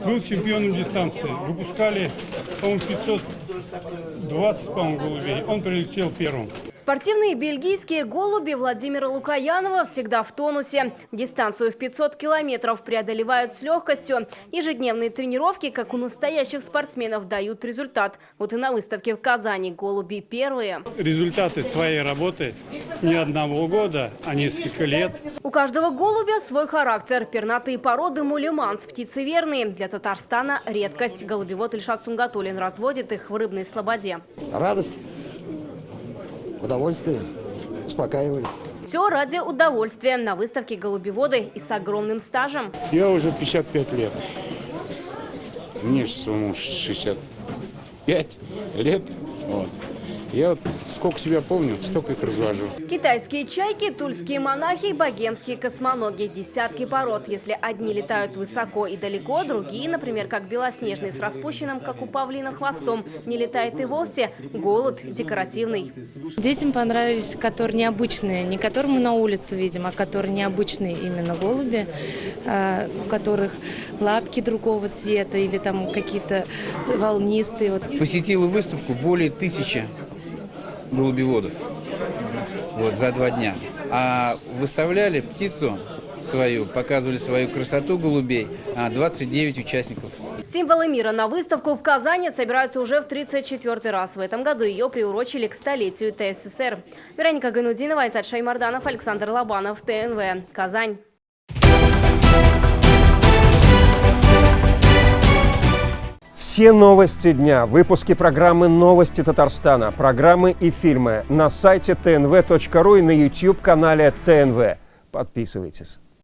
Был чемпионом дистанции. Выпускали, по-моему, 520, по-моему, голубей. Он прилетел первым. Спортивные бельгийские голуби Владимира Лукоянова всегда в тонусе. Дистанцию в 500 километров преодолевают с легкостью. Ежедневные тренировки, как у настоящих спортсменов, дают результат. Вот и на выставке в Казани голуби первые. Результаты твоей работы не одного года, а несколько лет. У каждого голубя свой характер. Пернатые породы мулеманс, птицы верные. Для Татарстана редкость. Голубевод Ильшат Сунгатуллин разводит их в рыбной слободе. Радость, удовольствие, успокаивает. Все ради удовольствия. На выставке голубеводы и с огромным стажем. Я уже 55 лет. Мне самому 65 лет. Вот. Я вот сколько себя помню, столько их развожу. Китайские чайки, тульские монахи, богемские космоноги. Десятки пород. Если одни летают высоко и далеко, другие, например, как белоснежный с распущенным, как у павлина, хвостом, не летает и вовсе. Голубь декоративный. Детям понравились, которые необычные, не которые мы на улице видим, а которые необычные именно голуби, у которых лапки другого цвета или там какие-то волнистые. Вот. Посетила выставку более 1000 голубеводов вот, за 2 дня. А выставляли птицу свою, показывали свою красоту голубей 29 участников. Символы мира на выставку в Казани собираются уже в 34-й раз. В этом году ее приурочили к столетию ТССР. Вероника Гайнудинова, Айцат Шаймарданов, Александр Лобанов, ТНВ. Казань. Все новости дня, выпуски программы «Новости Татарстана», программы и фильмы на сайте tnv.ru и на YouTube-канале ТНВ. Подписывайтесь.